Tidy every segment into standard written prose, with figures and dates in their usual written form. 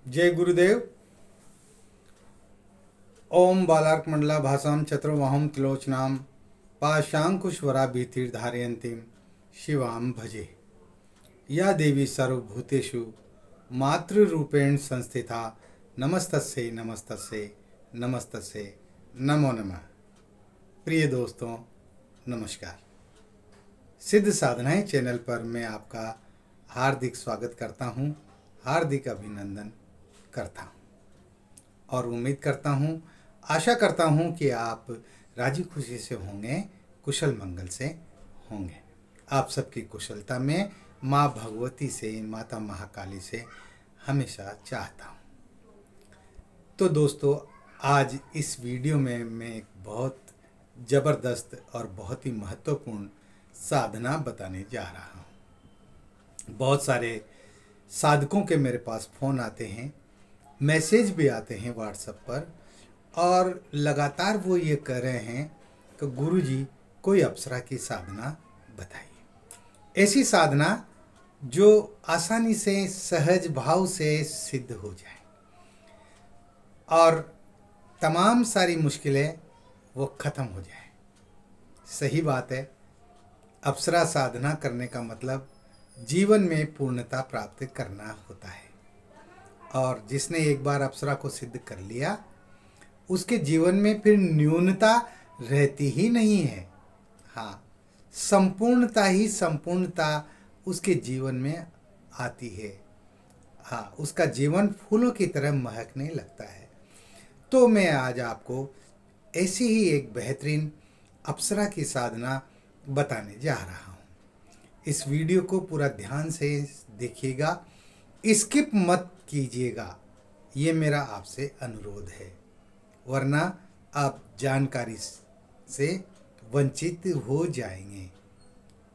जय गुरुदेव। ओम बालार्कमंडला भासाम चतुर्वाहम त्रिलोचनाम पाशांकुशवरा भीतिर्धारयन्तीं शिवाम भजे। या देवी सर्वभूतेषु मातृरूपेण संस्थिता नमस्तस्यै नमस्तस्यै नमस्तस्यै नमो नमः। प्रिय दोस्तों नमस्कार। सिद्ध साधनाएं चैनल पर मैं आपका हार्दिक स्वागत करता हूं, हार्दिक अभिनंदन करता हूं और उम्मीद करता हूं, आशा करता हूं कि आप राजी खुशी से होंगे, कुशल मंगल से होंगे। आप सबकी कुशलता में माँ भगवती से, माता महाकाली से हमेशा चाहता हूं। तो दोस्तों, आज इस वीडियो में मैं एक बहुत ज़बरदस्त और बहुत ही महत्वपूर्ण साधना बताने जा रहा हूं। बहुत सारे साधकों के मेरे पास फ़ोन आते हैं, मैसेज भी आते हैं व्हाट्सएप पर, और लगातार वो ये कह रहे हैं कि गुरुजी कोई अप्सरा की साधना बताइए, ऐसी साधना जो आसानी से सहज भाव से सिद्ध हो जाए और तमाम सारी मुश्किलें वो ख़त्म हो जाए। सही बात है, अप्सरा साधना करने का मतलब जीवन में पूर्णता प्राप्त करना होता है, और जिसने एक बार अप्सरा को सिद्ध कर लिया उसके जीवन में फिर न्यूनता रहती ही नहीं है। हाँ, संपूर्णता ही संपूर्णता उसके जीवन में आती है। हाँ, उसका जीवन फूलों की तरह महकने लगता है। तो मैं आज आपको ऐसी ही एक बेहतरीन अप्सरा की साधना बताने जा रहा हूँ। इस वीडियो को पूरा ध्यान से देखिएगा, स्किप मत कीजिएगा, ये मेरा आपसे अनुरोध है, वरना आप जानकारी से वंचित हो जाएंगे।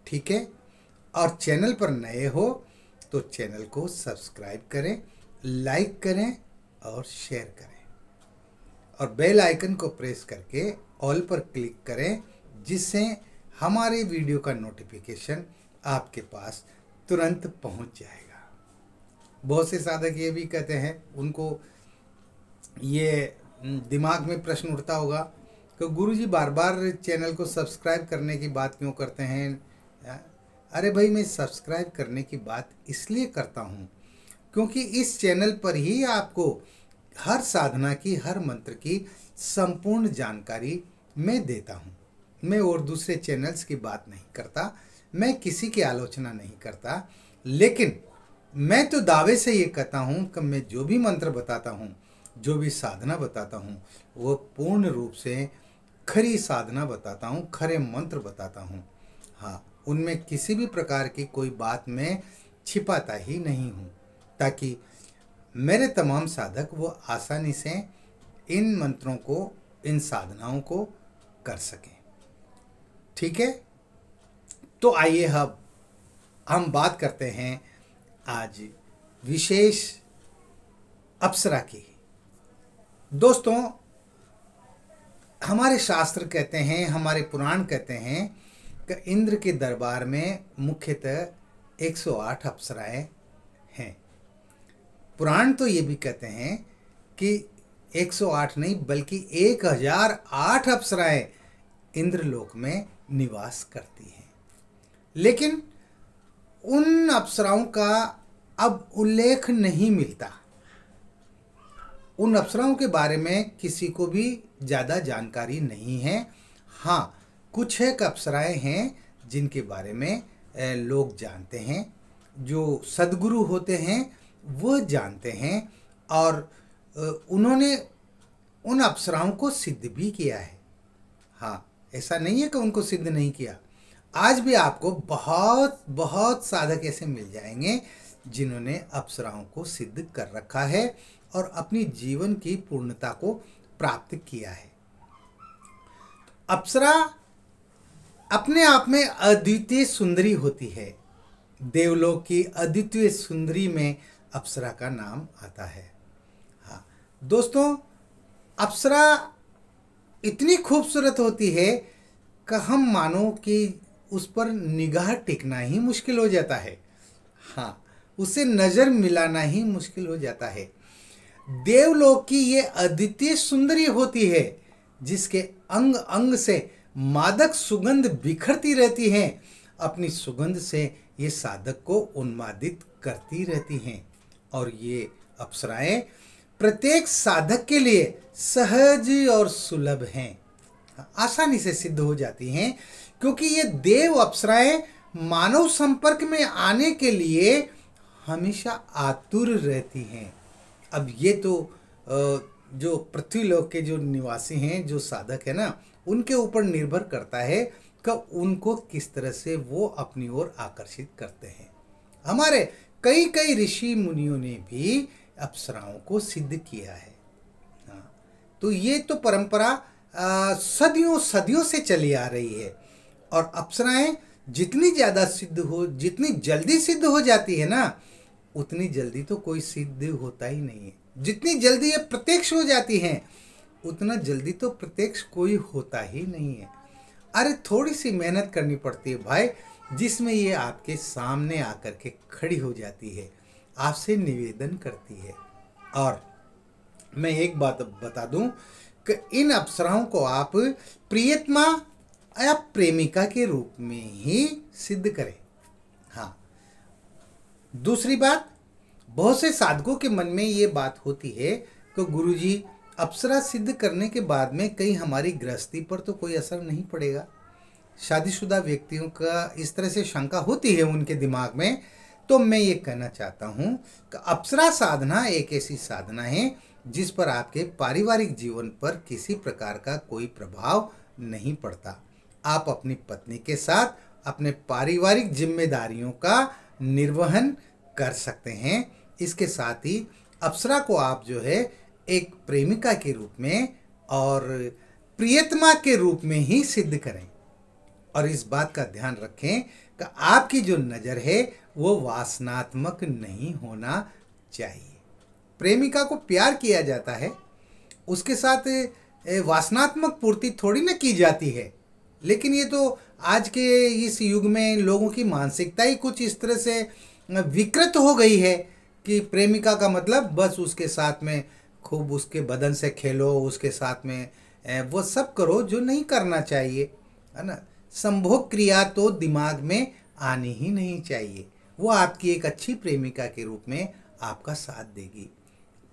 ठीक है? और चैनल पर नए हो तो चैनल को सब्सक्राइब करें, लाइक करें और शेयर करें, और बेल आइकन को प्रेस करके ऑल पर क्लिक करें, जिससे हमारे वीडियो का नोटिफिकेशन आपके पास तुरंत पहुंच जाएगा। बहुत से साधक ये भी कहते हैं, उनको ये दिमाग में प्रश्न उठता होगा कि गुरुजी बार बार चैनल को सब्सक्राइब करने की बात क्यों करते हैं। अरे भाई, मैं सब्सक्राइब करने की बात इसलिए करता हूँ क्योंकि इस चैनल पर ही आपको हर साधना की, हर मंत्र की संपूर्ण जानकारी मैं देता हूँ। मैं और दूसरे चैनल्स की बात नहीं करता, मैं किसी की आलोचना नहीं करता, लेकिन मैं तो दावे से ये कहता हूँ कि मैं जो भी मंत्र बताता हूँ, जो भी साधना बताता हूँ, वो पूर्ण रूप से खरी साधना बताता हूँ, खरे मंत्र बताता हूँ। हाँ, उनमें किसी भी प्रकार की कोई बात मैं छिपाता ही नहीं हूँ, ताकि मेरे तमाम साधक वो आसानी से इन मंत्रों को, इन साधनाओं को कर सकें। ठीक है? तो आइए अब हम बात करते हैं आज विशेष अप्सरा की। दोस्तों, हमारे शास्त्र कहते हैं, हमारे पुराण कहते हैं कि इंद्र के दरबार में मुख्यतः 108 अप्सराएं हैं। पुराण तो ये भी कहते हैं कि 108 नहीं बल्कि 1008 अप्सराएं इंद्रलोक में निवास करती हैं। लेकिन उन अप्सराओं का अब उल्लेख नहीं मिलता। उन अप्सराओं के बारे में किसी को भी ज़्यादा जानकारी नहीं है। हाँ, कुछ एक अप्सराएं हैं जिनके बारे में लोग जानते हैं, जो सद्गुरु होते हैं वो जानते हैं, और उन्होंने उन अप्सराओं को सिद्ध भी किया है। हाँ, ऐसा नहीं है कि उनको सिद्ध नहीं किया। आज भी आपको बहुत बहुत साधक ऐसे मिल जाएंगे जिन्होंने अप्सराओं को सिद्ध कर रखा है और अपनी जीवन की पूर्णता को प्राप्त किया है। अप्सरा अपने आप में अद्वितीय सुंदरी होती है। देवलोक की अद्वितीय सुंदरी में अप्सरा का नाम आता है। हाँ दोस्तों, अप्सरा इतनी खूबसूरत होती है कि हम मानो कि उस पर निगाह टिकना ही मुश्किल हो जाता है। हाँ, उसे नज़र मिलाना ही मुश्किल हो जाता है। देवलोक की ये अद्वितीय सुंदरी होती है, जिसके अंग अंग से मादक सुगंध बिखरती रहती हैं। अपनी सुगंध से ये साधक को उन्मादित करती रहती हैं। और ये अप्सराएं प्रत्येक साधक के लिए सहज और सुलभ हैं, आसानी से सिद्ध हो जाती हैं, क्योंकि ये देव अप्सराएं मानव संपर्क में आने के लिए हमेशा आतुर रहती हैं। अब ये तो जो पृथ्वीलोक के जो निवासी हैं, जो साधक है ना, उनके ऊपर निर्भर करता है कि उनको किस तरह से वो अपनी ओर आकर्षित करते हैं। हमारे कई कई ऋषि मुनियों ने भी अप्सराओं को सिद्ध किया है। हाँ, तो ये तो परंपरा सदियों सदियों से चली आ रही है। और अप्सराएं जितनी ज़्यादा सिद्ध हो, जितनी जल्दी सिद्ध हो जाती है ना, उतनी जल्दी तो कोई सिद्ध होता ही नहीं है। जितनी जल्दी ये प्रत्यक्ष हो जाती हैं, उतना जल्दी तो प्रत्यक्ष कोई होता ही नहीं है। अरे थोड़ी सी मेहनत करनी पड़ती है भाई, जिसमें ये आपके सामने आकर के खड़ी हो जाती है, आपसे निवेदन करती है। और मैं एक बात बता दूं कि इन अप्सराओं को आप प्रियतमा या प्रेमिका के रूप में ही सिद्ध करें। हाँ, दूसरी बात, बहुत से साधकों के मन में ये बात होती है कि गुरुजी, अप्सरा सिद्ध करने के बाद में कहीं हमारी गृहस्थी पर तो कोई असर नहीं पड़ेगा। शादीशुदा व्यक्तियों का इस तरह से शंका होती है उनके दिमाग में। तो मैं ये कहना चाहता हूँ कि अप्सरा साधना एक ऐसी साधना है जिस पर आपके पारिवारिक जीवन पर किसी प्रकार का कोई प्रभाव नहीं पड़ता। आप अपनी पत्नी के साथ अपने पारिवारिक जिम्मेदारियों का निर्वहन कर सकते हैं। इसके साथ ही अप्सरा को आप जो है एक प्रेमिका के रूप में और प्रियतमा के रूप में ही सिद्ध करें। और इस बात का ध्यान रखें कि आपकी जो नज़र है वो वासनात्मक नहीं होना चाहिए। प्रेमिका को प्यार किया जाता है, उसके साथ वासनात्मक पूर्ति थोड़ी ना की जाती है। लेकिन ये तो आज के इस युग में लोगों की मानसिकता ही कुछ इस तरह से विकृत हो गई है कि प्रेमिका का मतलब बस उसके साथ में खूब उसके बदन से खेलो, उसके साथ में वो सब करो जो नहीं करना चाहिए, है ना। संभोग क्रिया तो दिमाग में आनी ही नहीं चाहिए। वो आपकी एक अच्छी प्रेमिका के रूप में आपका साथ देगी,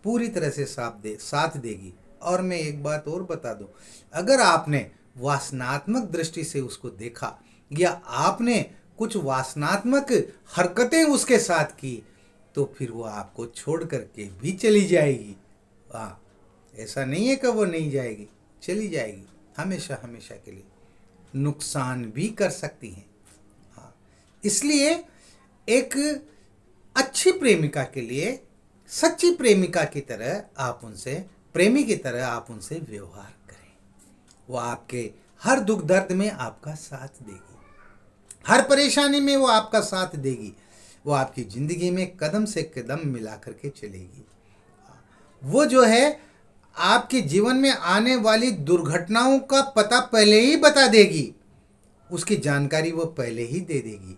पूरी तरह से साथ देगी। और मैं एक बात और बता दूं, अगर आपने वासनात्मक दृष्टि से उसको देखा या आपने कुछ वासनात्मक हरकतें उसके साथ की, तो फिर वो आपको छोड़ करके भी चली जाएगी। हाँ, ऐसा नहीं है कि वो नहीं जाएगी, चली जाएगी हमेशा हमेशा के लिए, नुकसान भी कर सकती हैं। हाँ, इसलिए एक अच्छी प्रेमिका के लिए, सच्ची प्रेमिका की तरह आप उनसे, प्रेमी की तरह आप उनसे व्यवहार करें। वो आपके हर दुख दर्द में आपका साथ देगी, हर परेशानी में वो आपका साथ देगी, वो आपकी ज़िंदगी में कदम से कदम मिला करके चलेगी। वो जो है आपके जीवन में आने वाली दुर्घटनाओं का पता पहले ही बता देगी, उसकी जानकारी वो पहले ही दे देगी,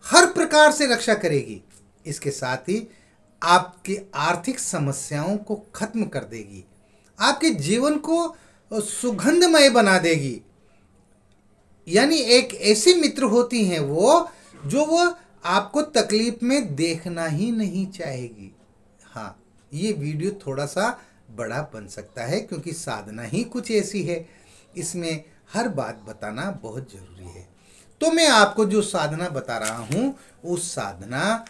हर प्रकार से रक्षा करेगी। इसके साथ ही आपकी आर्थिक समस्याओं को खत्म कर देगी, आपके जीवन को सुगंधमय बना देगी। यानी एक ऐसी मित्र होती हैं वो, जो वो आपको तकलीफ में देखना ही नहीं चाहेगी। हाँ, ये वीडियो थोड़ा सा बड़ा बन सकता है क्योंकि साधना ही कुछ ऐसी है, इसमें हर बात बताना बहुत ज़रूरी है। तो मैं आपको जो साधना बता रहा हूँ, उस साधना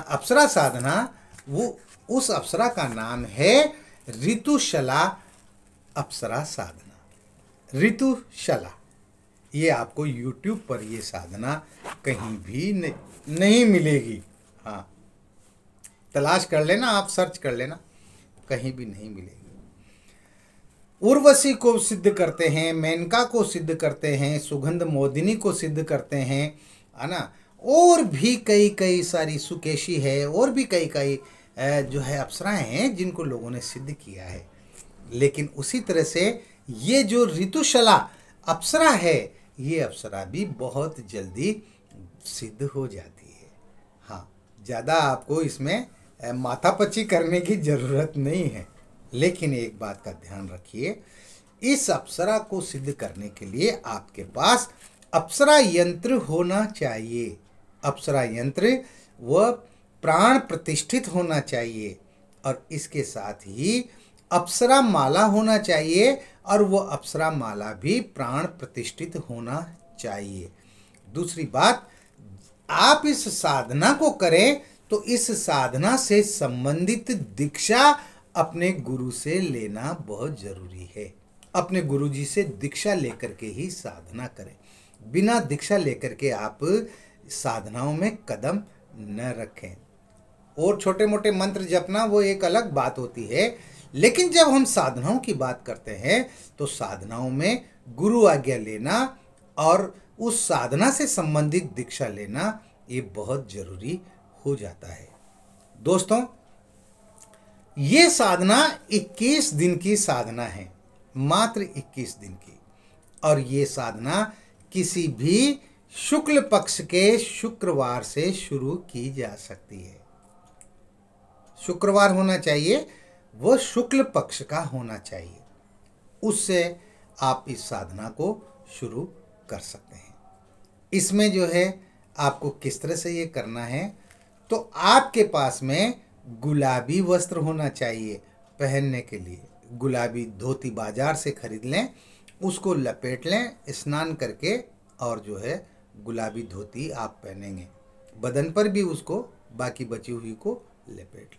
अप्सरा साधना, वो उस अप्सरा का नाम है ऋतुशला अप्सरा साधना। ऋतुशला, ये आपको YouTube पर ये साधना कहीं भी नहीं मिलेगी। हाँ, तलाश कर लेना, आप सर्च कर लेना, कहीं भी नहीं मिलेगी। उर्वशी को सिद्ध करते हैं, मेनका को सिद्ध करते हैं, सुगंध मोदिनी को सिद्ध करते हैं, है ना। और भी कई कई सारी, सुकेशी है, और भी कई कई जो है अप्सराएं हैं जिनको लोगों ने सिद्ध किया है। लेकिन उसी तरह से ये जो ऋतुशला अप्सरा है, ये अप्सरा भी बहुत जल्दी सिद्ध हो जाती है। हाँ, ज़्यादा आपको इसमें माथापच्ची करने की जरूरत नहीं है। लेकिन एक बात का ध्यान रखिए, इस अप्सरा को सिद्ध करने के लिए आपके पास अप्सरा यंत्र होना चाहिए। अप्सरा यंत्र वह प्राण प्रतिष्ठित होना चाहिए और इसके साथ ही अप्सरा माला होना चाहिए और वह अप्सरा माला भी प्राण प्रतिष्ठित होना चाहिए। दूसरी बात, आप इस साधना को करें तो इस साधना से संबंधित दीक्षा अपने गुरु से लेना बहुत जरूरी है। अपने गुरु जी से दीक्षा लेकर के ही साधना करें। बिना दीक्षा लेकर के आप साधनाओं में कदम न रखें। और छोटे मोटे मंत्र जपना वो एक अलग बात होती है, लेकिन जब हम साधनाओं की बात करते हैं तो साधनाओं में गुरु आज्ञा लेना और उस साधना से संबंधित दीक्षा लेना ये बहुत जरूरी हो जाता है। दोस्तों, ये साधना 21 दिन की साधना है, मात्र 21 दिन की। और ये साधना किसी भी शुक्ल पक्ष के शुक्रवार से शुरू की जा सकती है। शुक्रवार होना चाहिए, वो शुक्ल पक्ष का होना चाहिए, उससे आप इस साधना को शुरू कर सकते हैं। इसमें जो है आपको किस तरह से ये करना है, तो आपके पास में गुलाबी वस्त्र होना चाहिए पहनने के लिए। गुलाबी धोती बाजार से खरीद लें, उसको लपेट लें स्नान करके, और जो है गुलाबी धोती आप पहनेंगे। बदन पर भी उसको बाकी बची हुई को लपेट लें।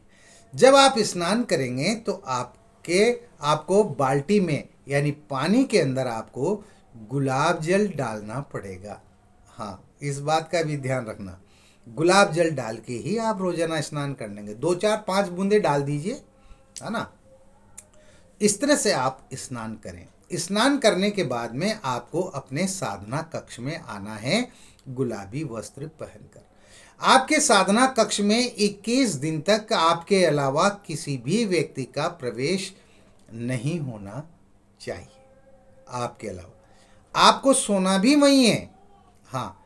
जब आप स्नान करेंगे तो आपको बाल्टी में यानी पानी के अंदर आपको गुलाब जल डालना पड़ेगा। हाँ, इस बात का भी ध्यान रखना, गुलाब जल डाल के ही आप रोजाना स्नान कर लेंगे। 2 4 5 बूंदे डाल दीजिए, है ना। इस तरह से आप स्नान करें। स्नान करने के बाद में आपको अपने साधना कक्ष में आना है गुलाबी वस्त्र पहनकर। आपके साधना कक्ष में 21 दिन तक आपके अलावा किसी भी व्यक्ति का प्रवेश नहीं होना चाहिए। आपके अलावा आपको सोना भी वहीं है। हाँ,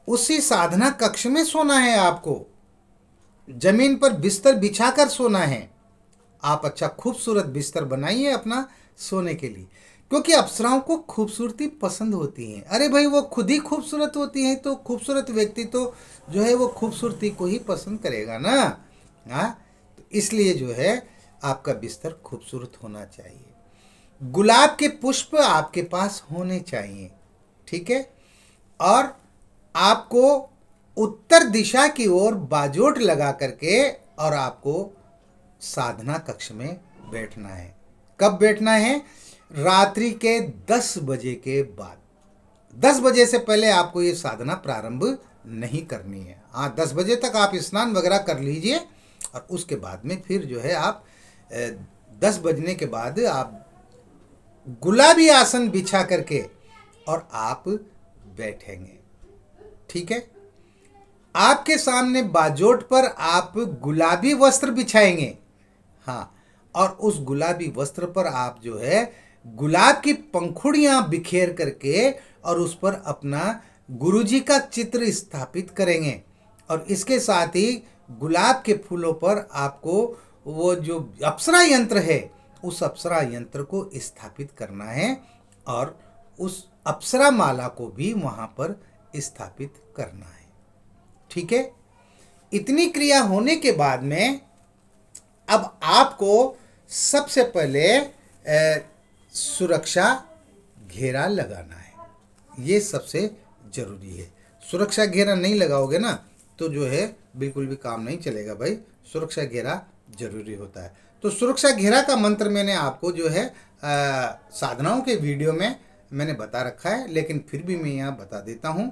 उसी साधना कक्ष में सोना है। आपको जमीन पर बिस्तर बिछाकर सोना है। आप अच्छा खूबसूरत बिस्तर बनाइए अपना सोने के लिए, क्योंकि अप्सराओं को खूबसूरती पसंद होती है। अरे भाई, वो खुद ही खूबसूरत होती हैं, तो खूबसूरत व्यक्ति तो जो है वो खूबसूरती को ही पसंद करेगा ना। हाँ, तो इसलिए जो है आपका बिस्तर खूबसूरत होना चाहिए। गुलाब के पुष्प आपके पास होने चाहिए, ठीक है। और आपको उत्तर दिशा की ओर बाजोट लगा करके और आपको साधना कक्ष में बैठना है। कब बैठना है? रात्रि के 10 बजे के बाद। 10 बजे से पहले आपको ये साधना प्रारंभ नहीं करनी है। हाँ, 10 बजे तक आप स्नान वगैरह कर लीजिए और उसके बाद में फिर जो है आप 10 बजने के बाद आप गुलाबी आसन बिछा करके और आप बैठेंगे, ठीक है। आपके सामने बाजोट पर आप गुलाबी वस्त्र बिछाएंगे। हाँ, और उस गुलाबी वस्त्र पर आप जो है गुलाब की पंखुड़ियां बिखेर करके और उस पर अपना गुरुजी का चित्र स्थापित करेंगे। और इसके साथ ही गुलाब के फूलों पर आपको वो जो अप्सरा यंत्र है उस अप्सरा यंत्र को स्थापित करना है और उस अप्सरा माला को भी वहां पर स्थापित करना है, ठीक है। इतनी क्रिया होने के बाद में अब आपको सबसे पहले सुरक्षा घेरा लगाना है। ये सबसे जरूरी है। सुरक्षा घेरा नहीं लगाओगे ना तो जो है बिल्कुल भी काम नहीं चलेगा भाई। सुरक्षा घेरा जरूरी होता है। तो सुरक्षा घेरा का मंत्र मैंने आपको जो है साधनाओं के वीडियो में मैंने बता रखा है, लेकिन फिर भी मैं यहाँ बता देता हूँ।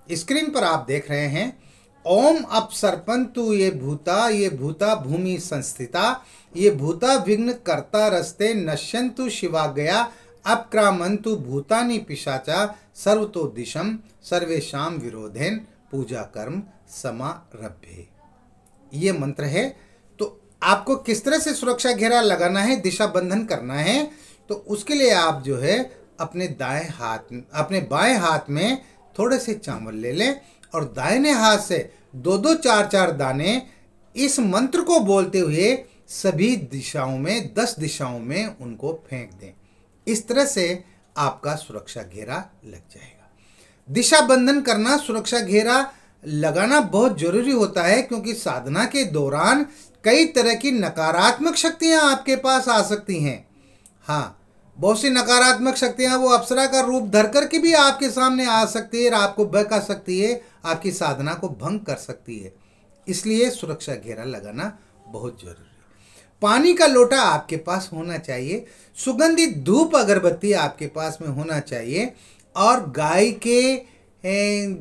स्क्रीन पर आप देख रहे हैं, ओम अपसर्पन्तु ये भूता भूमि संस्थिता, ये भूता विघ्न कर्ता रस्ते नश्यन्तु शिवागया, अपक्रामन्तु भूतानि पिशाचा सर्वतो दिशम सर्वेशाम विरोधेन पूजा कर्म समारभ्ये। ये मंत्र है। तो आपको किस तरह से सुरक्षा घेरा लगाना है, दिशा बंधन करना है, तो उसके लिए आप जो है अपने बाएं हाथ में थोड़े से चावल ले लें और दाहिने हाथ से दो दो चार चार दाने इस मंत्र को बोलते हुए सभी दिशाओं में 10 दिशाओं में उनको फेंक दें। इस तरह से आपका सुरक्षा घेरा लग जाएगा। दिशा बंधन करना, सुरक्षा घेरा लगाना बहुत जरूरी होता है, क्योंकि साधना के दौरान कई तरह की नकारात्मक शक्तियां आपके पास आ सकती हैं। हाँ, बहुत सी नकारात्मक शक्तियां वो अप्सरा का रूप धर करके भी आपके सामने आ सकती है और आपको बहका सकती है, आपकी साधना को भंग कर सकती है। इसलिए सुरक्षा घेरा लगाना बहुत जरूरी है। पानी का लोटा आपके पास होना चाहिए, सुगंधित धूप अगरबत्ती आपके पास में होना चाहिए, और गाय के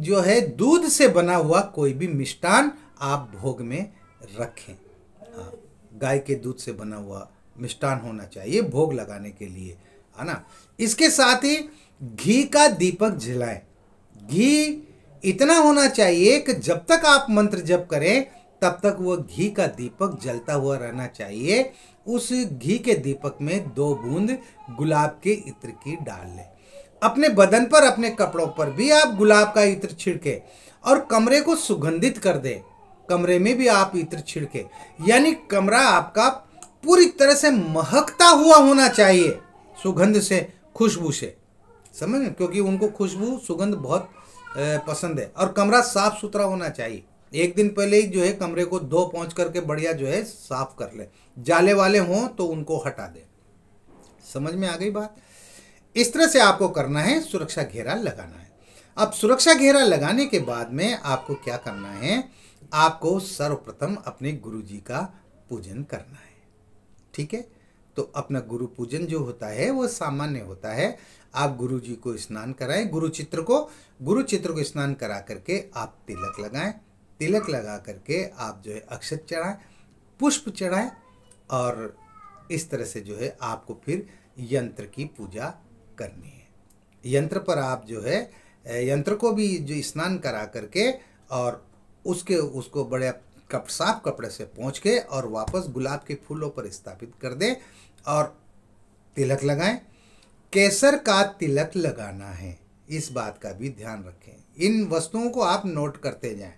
जो है दूध से बना हुआ कोई भी मिष्ठान आप भोग में रखें। हाँ, गाय के दूध से बना हुआ मिष्ठान होना चाहिए भोग लगाने के लिए, है ना। इसके साथ ही घी का दीपक जलाएं। घी इतना होना चाहिए कि जब तक आप मंत्र जप करें तब तक वो घी का दीपक जलता हुआ रहना चाहिए। उस घी के दीपक में 2 बूंद गुलाब के इत्र की डाल लें। अपने बदन पर, अपने कपड़ों पर भी आप गुलाब का इत्र छिड़के और कमरे को सुगंधित कर दें। कमरे में भी आप इत्र छिड़के, यानी कमरा आपका पूरी तरह से महकता हुआ होना चाहिए, सुगंध से, खुशबू से, समझ में, क्योंकि उनको खुशबू सुगंध बहुत पसंद है। और कमरा साफ सुथरा होना चाहिए। एक दिन पहले ही जो है कमरे को धो पोंछ करके बढ़िया जो है साफ कर ले। जाले वाले हों तो उनको हटा दे। समझ में आ गई बात। इस तरह से आपको करना है, सुरक्षा घेरा लगाना है। अब सुरक्षा घेरा लगाने के बाद में आपको क्या करना है, आपको सर्वप्रथम अपने गुरु जी का पूजन करना है। ठीक है, तो अपना गुरु पूजन जो होता है वो सामान्य होता है। आप गुरु जी को स्नान कराएं, गुरु चित्र को स्नान करा करके आप तिलक लगाएं। तिलक लगा करके आप जो है अक्षत चढ़ाएं, पुष्प चढ़ाएं, और इस तरह से जो है आपको फिर यंत्र की पूजा करनी है। यंत्र पर आप जो है यंत्र को भी जो स्नान करा करके और उसको बड़े साफ कपड़े से पोंछ के और वापस गुलाब के फूलों पर स्थापित कर दें और तिलक लगाएं। केसर का तिलक लगाना है, इस बात का भी ध्यान रखें। इन वस्तुओं को आप नोट करते जाएं,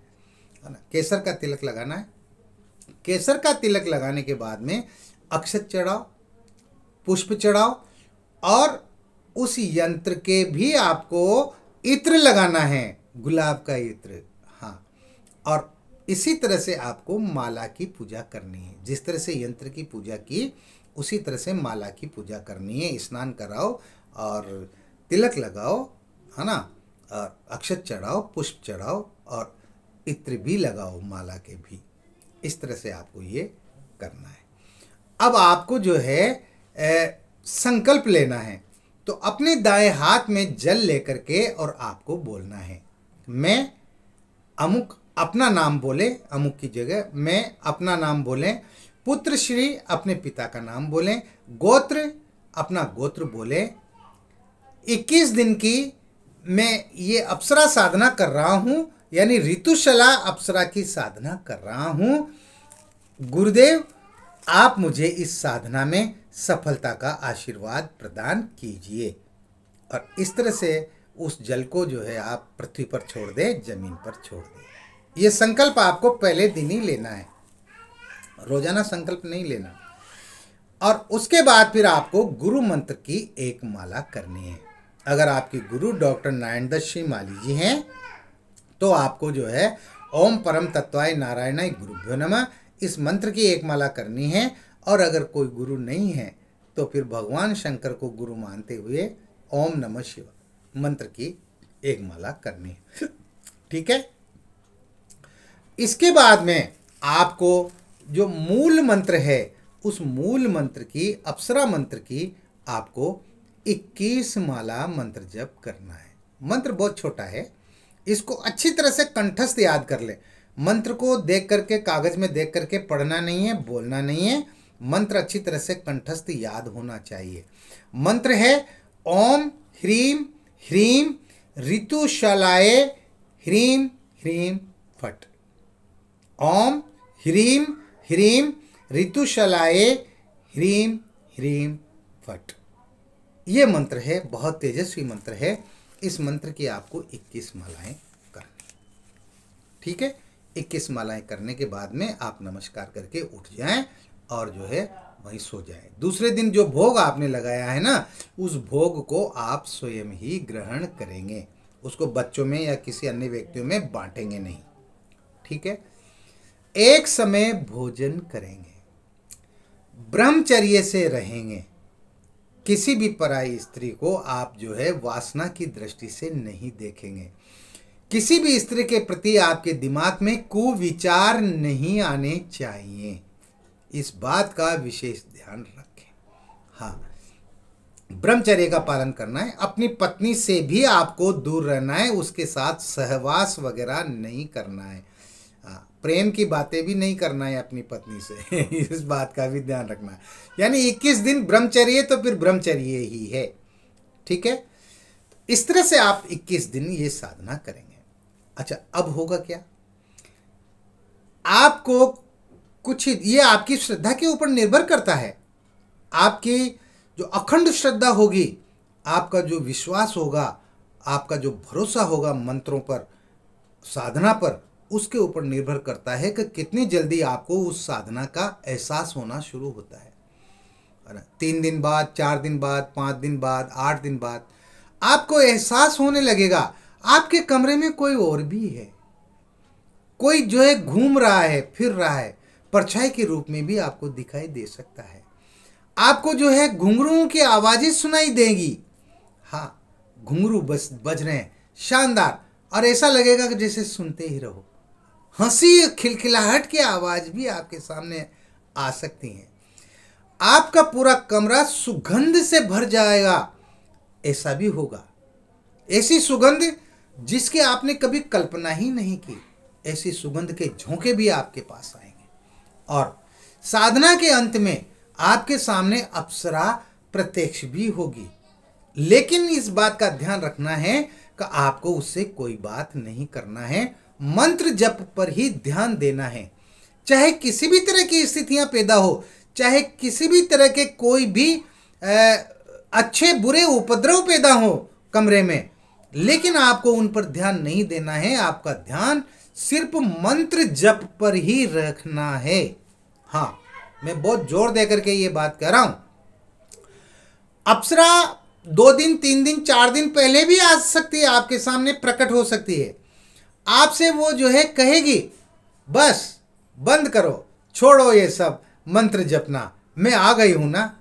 है ना। केसर का तिलक लगाना है। केसर का तिलक लगाने के बाद में अक्षत चढ़ाओ, पुष्प चढ़ाओ, और उस यंत्र के भी आपको इत्र लगाना है, गुलाब का इत्र। हाँ, और इसी तरह से आपको माला की पूजा करनी है। जिस तरह से यंत्र की पूजा की उसी तरह से माला की पूजा करनी है। स्नान कराओ और तिलक लगाओ, है ना, और अक्षत चढ़ाओ, पुष्प चढ़ाओ और इत्र भी लगाओ, माला के भी। इस तरह से आपको ये करना है। अब आपको जो है संकल्प लेना है। तो अपने दाएं हाथ में जल लेकर के और आपको बोलना है, मैं अमुक, अपना नाम बोले, अमुक की जगह मैं अपना नाम बोलें, पुत्र श्री अपने पिता का नाम बोलें, गोत्र अपना गोत्र बोले। 21 दिन की मैं ये अप्सरा साधना कर रहा हूँ, यानी ऋतुशला अप्सरा की साधना कर रहा हूँ। गुरुदेव आप मुझे इस साधना में सफलता का आशीर्वाद प्रदान कीजिए। और इस तरह से उस जल को जो है आप पृथ्वी पर छोड़ दें, जमीन पर छोड़ दें। ये संकल्प आपको पहले दिन ही लेना है, रोजाना संकल्प नहीं लेना। और उसके बाद फिर आपको गुरु मंत्र की एक माला करनी है। अगर आपके गुरु डॉक्टर नारायण दत्त श्री माली जी हैं तो आपको जो है ओम परम तत्वाय नारायणाय गुरुभ्यो नमः इस मंत्र की एक माला करनी है। और अगर कोई गुरु नहीं है तो फिर भगवान शंकर को गुरु मानते हुए ओम नमः शिवाय मंत्र की एक माला करनी है। ठीक है। इसके बाद में आपको जो मूल मंत्र है उस मूल मंत्र की, अप्सरा मंत्र की आपको 21 माला मंत्र जप करना है। मंत्र बहुत छोटा है, इसको अच्छी तरह से कंठस्थ याद कर ले। मंत्र को देख करके, कागज में देख करके पढ़ना नहीं है, बोलना नहीं है। मंत्र अच्छी तरह से कंठस्थ याद होना चाहिए। मंत्र है ओम ह्रीम ह्रीम ऋतुशलाय ह्रीम ह्रीम फट। ओम ह्रीम ह्रीम ऋतुशलाय ह्रीम ह्रीम फट। ये मंत्र है, बहुत तेजस्वी मंत्र है। इस मंत्र की आपको 21 मालाएं करनी। ठीक है, 21 मालाएं करने के बाद में आप नमस्कार करके उठ जाएं और जो है वहीं सो जाएं। दूसरे दिन जो भोग आपने लगाया है ना, उस भोग को आप स्वयं ही ग्रहण करेंगे, उसको बच्चों में या किसी अन्य व्यक्तियों में बांटेंगे नहीं। ठीक है। एक समय भोजन करेंगे, ब्रह्मचर्य से रहेंगे। किसी भी पराई स्त्री को आप जो है वासना की दृष्टि से नहीं देखेंगे। किसी भी स्त्री के प्रति आपके दिमाग में कुविचार नहीं आने चाहिए, इस बात का विशेष ध्यान रखें। हाँ, ब्रह्मचर्य का पालन करना है। अपनी पत्नी से भी आपको दूर रहना है, उसके साथ सहवास वगैरह नहीं करना है। प्रेम की बातें भी नहीं करना है अपनी पत्नी से इस बात का भी ध्यान रखना है। यानी 21 दिन ब्रह्मचर्य तो फिर ब्रह्मचर्य ही है। ठीक है। इस तरह से आप 21 दिन ये साधना करेंगे। अच्छा, अब होगा क्या, आपको कुछ, ये आपकी श्रद्धा के ऊपर निर्भर करता है। आपकी जो अखंड श्रद्धा होगी, आपका जो विश्वास होगा, आपका जो भरोसा होगा मंत्रों पर, साधना पर, उसके ऊपर निर्भर करता है कि कितनी जल्दी आपको उस साधना का एहसास होना शुरू होता है। 3 दिन बाद, 4 दिन बाद, 5 दिन बाद, 8 दिन बाद आपको एहसास होने लगेगा आपके कमरे में कोई और भी है, कोई जो है घूम रहा है, फिर रहा है, परछाई के रूप में भी आपको दिखाई दे सकता है। आपको जो है घुंघरुओं की आवाजें सुनाई देंगी। हाँ, घुंघरू बज रहे हैं, शानदार, और ऐसा लगेगा कि जैसे सुनते ही रहो। हंसी, खिलखिलाहट की आवाज भी आपके सामने आ सकती है। आपका पूरा कमरा सुगंध से भर जाएगा, ऐसा भी होगा। ऐसी सुगंध जिसकी आपने कभी कल्पना ही नहीं की, ऐसी सुगंध के झोंके भी आपके पास आएंगे। और साधना के अंत में आपके सामने अप्सरा प्रत्यक्ष भी होगी। लेकिन इस बात का ध्यान रखना है कि आपको उससे कोई बात नहीं करना है, मंत्र जप पर ही ध्यान देना है। चाहे किसी भी तरह की स्थितियां पैदा हो, चाहे किसी भी तरह के कोई भी अच्छे बुरे उपद्रव पैदा हो कमरे में, लेकिन आपको उन पर ध्यान नहीं देना है। आपका ध्यान सिर्फ मंत्र जप पर ही रखना है। हाँ, मैं बहुत जोर देकर के ये बात कह रहा हूं। अप्सरा 2 दिन, 3 दिन, 4 दिन पहले भी आ सकती है, आपके सामने प्रकट हो सकती है। आपसे वो जो है कहेगी, बस बंद करो, छोड़ो ये सब मंत्र जपना, मैं आ गई हूं ना।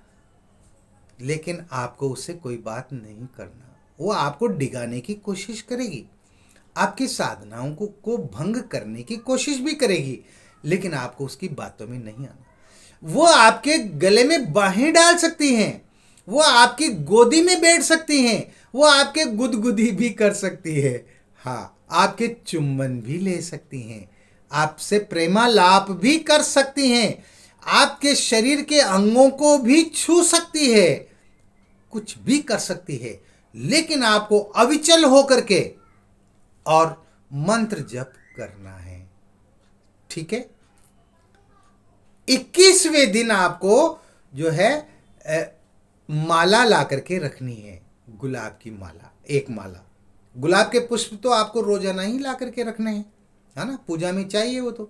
लेकिन आपको उससे कोई बात नहीं करना। वो आपको डिगाने की कोशिश करेगी, आपकी साधनाओं को भंग करने की कोशिश भी करेगी, लेकिन आपको उसकी बातों में नहीं आना। वो आपके गले में बाहें डाल सकती हैं, वो आपकी गोदी में बैठ सकती हैं, वो आपके गुदगुदी भी कर सकती है। हाँ, आपके चुम्बन भी ले सकती हैं, आपसे प्रेमालाप भी कर सकती हैं, आपके शरीर के अंगों को भी छू सकती है, कुछ भी कर सकती है। लेकिन आपको अविचल होकर के और मंत्र जप करना है। ठीक है। 21वें दिन आपको जो है माला ला करके रखनी है, गुलाब की माला, एक माला। गुलाब के पुष्प तो आपको रोजाना ही ला करके रखने हैं, है ना, पूजा में चाहिए वो तो।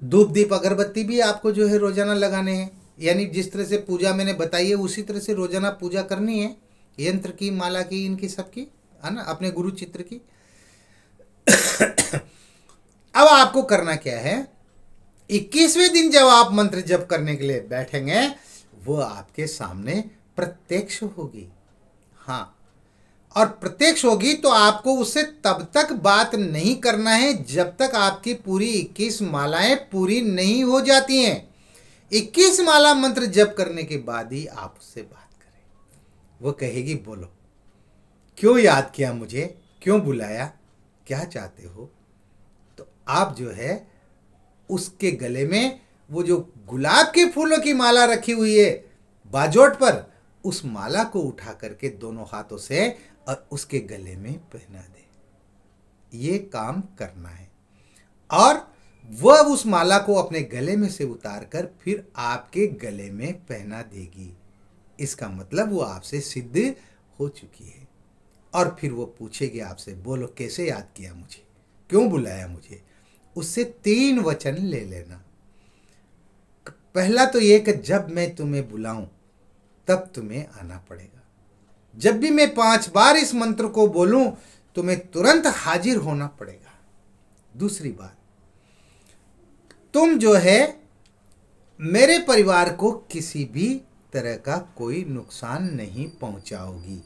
धूप दीप अगरबत्ती भी आपको जो है रोजाना लगाने हैं, यानी जिस तरह से पूजा मैंने बताई है उसी तरह से रोजाना पूजा करनी है, यंत्र की, माला की, इनकी सबकी, है ना, अपने गुरु चित्र की। अब आपको करना क्या है, 21वें दिन जब आप मंत्र जप करने के लिए बैठेंगे, वो आपके सामने प्रत्यक्ष होगी। हाँ, और प्रत्यक्ष होगी तो आपको उससे तब तक बात नहीं करना है जब तक आपकी पूरी 21 मालाएं पूरी नहीं हो जाती हैं। 21 माला मंत्र जप करने के बाद ही आप उससे बात करें। वो कहेगी, बोलो, क्यों याद किया मुझे, क्यों बुलाया, क्या चाहते हो। तो आप जो है उसके गले में वो जो गुलाब के फूलों की माला रखी हुई है बाजोट पर, उस माला को उठा करके दोनों हाथों से और उसके गले में पहना दे। ये काम करना है। और वह उस माला को अपने गले में से उतार कर फिर आपके गले में पहना देगी। इसका मतलब वो आपसे सिद्ध हो चुकी है। और फिर वो पूछेगी आपसे, बोलो कैसे याद किया मुझे, क्यों बुलाया मुझे, उससे 3 वचन ले लेना। पहला तो ये कि जब मैं तुम्हें बुलाऊं तब तुम्हें आना पड़ेगा। जब भी मैं 5 बार इस मंत्र को बोलूं तुम्हें तुरंत हाजिर होना पड़ेगा। दूसरी बात, तुम जो है मेरे परिवार को किसी भी तरह का कोई नुकसान नहीं पहुंचाओगी।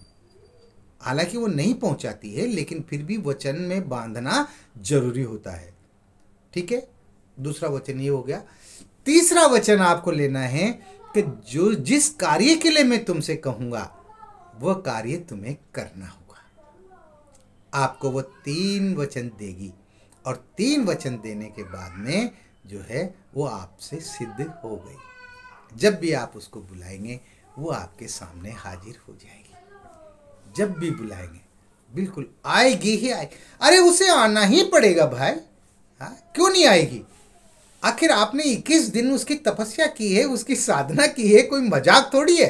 हालांकि वो नहीं पहुंचाती है, लेकिन फिर भी वचन में बांधना जरूरी होता है। ठीक है, दूसरा वचन ये हो गया। तीसरा वचन आपको लेना है कि जो जिस कार्य के लिए मैं तुमसे कहूंगा वह कार्य तुम्हें करना होगा। आपको वो 3 वचन देगी और 3 वचन देने के बाद में जो है वो आपसे सिद्ध हो गई। जब भी आप उसको बुलाएंगे वो आपके सामने हाजिर हो जाएगी। जब भी बुलाएंगे बिल्कुल आएगी ही आएगी। अरे उसे आना ही पड़ेगा भाई, हाँ क्यों नहीं आएगी? आखिर आपने 21 दिन उसकी तपस्या की है, उसकी साधना की है, कोई मजाक थोड़ी है।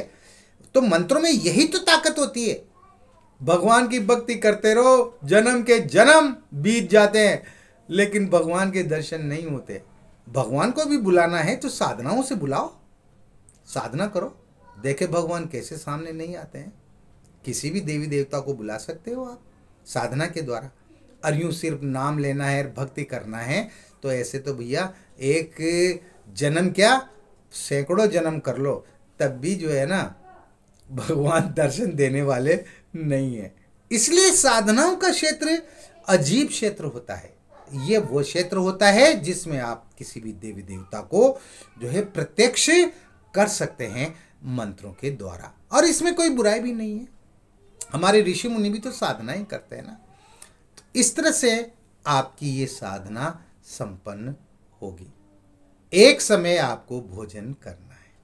तो मंत्रों में यही तो ताकत होती है। भगवान की भक्ति करते रहो, जन्म के जन्म बीत जाते हैं लेकिन भगवान के दर्शन नहीं होते। भगवान को भी बुलाना है तो साधनाओं से बुलाओ, साधना करो, देखे भगवान कैसे सामने नहीं आते हैं। किसी भी देवी देवता को बुला सकते हो आप साधना के द्वारा। और यूं सिर्फ नाम लेना है, भक्ति करना है तो ऐसे तो भैया एक जन्म क्या सैकड़ों जन्म कर लो तब भी जो है ना भगवान दर्शन देने वाले नहीं है। इसलिए साधनाओं का क्षेत्र अजीब क्षेत्र होता है। ये वो क्षेत्र होता है जिसमें आप किसी भी देवी देवता को जो है प्रत्यक्ष कर सकते हैं मंत्रों के द्वारा, और इसमें कोई बुराई भी नहीं है। हमारे ऋषि मुनि भी तो साधना ही करते हैं ना। तो इस तरह से आपकी ये साधना संपन्न होगी। एक समय आपको भोजन करना है।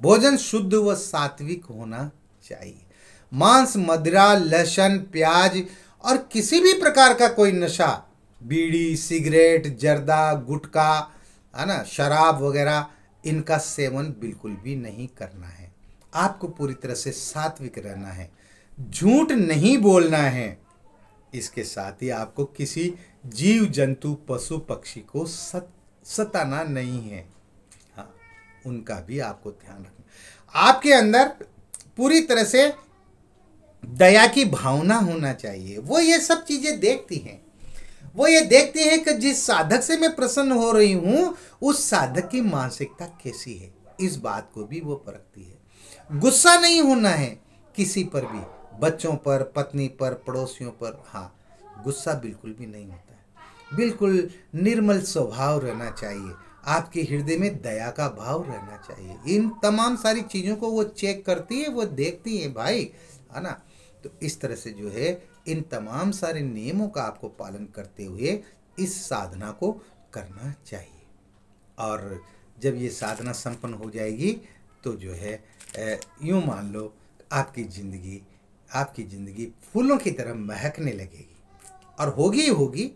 भोजन शुद्ध व सात्विक होना चाहिए। मांस, मदिरा, लहसुन, प्याज और किसी भी प्रकार का कोई नशा, बीड़ी, सिगरेट, जर्दा, गुटखा, है ना, शराब वगैरह, इनका सेवन बिल्कुल भी नहीं करना है। आपको पूरी तरह से सात्विक रहना है, झूठ नहीं बोलना है। इसके साथ ही आपको किसी जीव जंतु, पशु पक्षी को सताना नहीं है। हाँ, उनका भी आपको ध्यान रखना। आपके अंदर पूरी तरह से दया की भावना होना चाहिए। वो ये सब चीजें देखती हैं। वो ये देखती हैं कि जिस साधक से मैं प्रसन्न हो रही हूं उस साधक की मानसिकता कैसी है, इस बात को भी वो परखती है। गुस्सा नहीं होना है किसी पर भी, बच्चों पर, पत्नी पर, पड़ोसियों पर। हाँ, गुस्सा बिल्कुल भी नहीं होता है। बिल्कुल निर्मल स्वभाव रहना चाहिए। आपके हृदय में दया का भाव रहना चाहिए। इन तमाम सारी चीज़ों को वो चेक करती है, वो देखती है भाई, है ना। तो इस तरह से जो है इन तमाम सारे नियमों का आपको पालन करते हुए इस साधना को करना चाहिए। और जब ये साधना संपन्न हो जाएगी तो जो है यूँ मान लो आपकी ज़िंदगी फूलों की तरह महकने लगेगी। और होगी ही होगी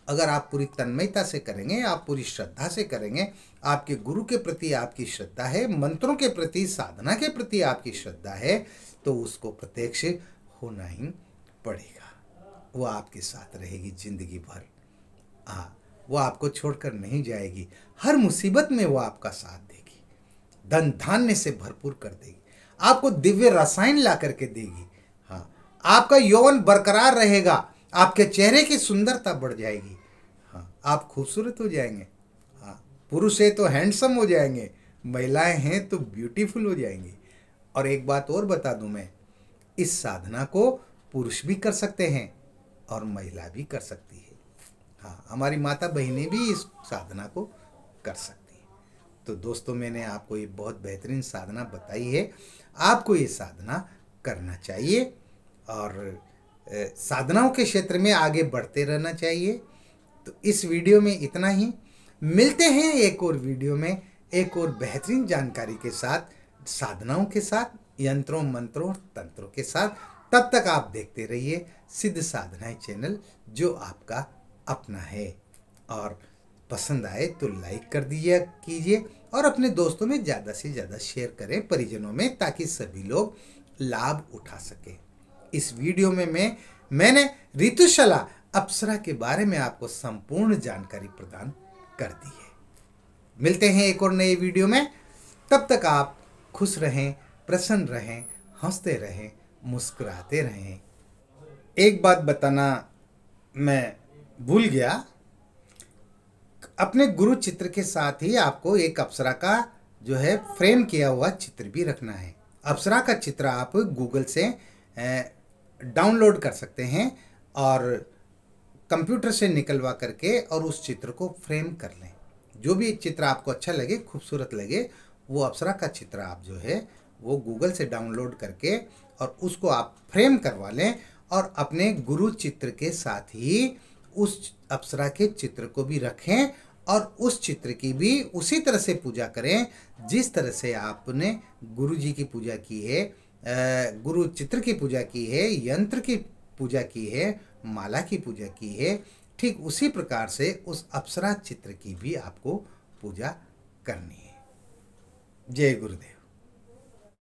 अगर आप पूरी तन्मयता से करेंगे, आप पूरी श्रद्धा से करेंगे। आपके गुरु के प्रति आपकी श्रद्धा है, मंत्रों के प्रति, साधना के प्रति आपकी श्रद्धा है, तो उसको प्रत्यक्ष होना ही पड़ेगा। वो आपके साथ रहेगी जिंदगी भर। हाँ, वो आपको छोड़कर नहीं जाएगी। हर मुसीबत में वो आपका साथ देगी, धन धान्य से भरपूर कर देगी, आपको दिव्य रसायन ला करके देगी। हाँ, आपका यौवन बरकरार रहेगा, आपके चेहरे की सुंदरता बढ़ जाएगी। हाँ, आप खूबसूरत हो जाएंगे। हाँ, पुरुष है तो हैंडसम हो जाएंगे, महिलाएं हैं तो ब्यूटीफुल हो जाएंगी। और एक बात और बता दूं मैं, इस साधना को पुरुष भी कर सकते हैं और महिला भी कर सकती है। हाँ, हमारी माता बहनें भी इस साधना को कर सकती हैं। तो दोस्तों, मैंने आपको ये बहुत बेहतरीन साधना बताई है। आपको ये साधना करना चाहिए और साधनाओं के क्षेत्र में आगे बढ़ते रहना चाहिए। तो इस वीडियो में इतना ही। मिलते हैं एक और वीडियो में एक और बेहतरीन जानकारी के साथ, साधनाओं के साथ, यंत्रों, मंत्रों, तंत्रों के साथ। तब तक आप देखते रहिए सिद्ध साधनाएं चैनल, जो आपका अपना है। और पसंद आए तो लाइक कर दीजिए कीजिए और अपने दोस्तों में ज़्यादा से ज़्यादा शेयर करें, परिजनों में, ताकि सभी लोग लाभ उठा सकें। इस वीडियो में मैंने ऋतुशला अप्सरा के बारे में आपको संपूर्ण जानकारी प्रदान कर दी है। मिलते हैं एक और नए वीडियो में। तब तक आप खुश रहें, प्रसन्न रहें, हंसते रहें, मुस्कुराते रहें। एक बात बताना मैं भूल गया, अपने गुरु चित्र के साथ ही आपको एक अप्सरा का जो है फ्रेम किया हुआ चित्र भी रखना है। अप्सरा का चित्र आप गूगल से डाउनलोड कर सकते हैं और कंप्यूटर से निकलवा करके और उस चित्र को फ्रेम कर लें। जो भी चित्र आपको अच्छा लगे, खूबसूरत लगे, वो अप्सरा का चित्र आप जो है वो गूगल से डाउनलोड करके और उसको आप फ्रेम करवा लें और अपने गुरु चित्र के साथ ही उस अप्सरा के चित्र को भी रखें और उस चित्र की भी उसी तरह से पूजा करें जिस तरह से आपने गुरु जी की पूजा की है, गुरु चित्र की पूजा की है, यंत्र की पूजा की है, माला की पूजा की है। ठीक उसी प्रकार से उस अप्सरा चित्र की भी आपको पूजा करनी है। जय गुरुदेव।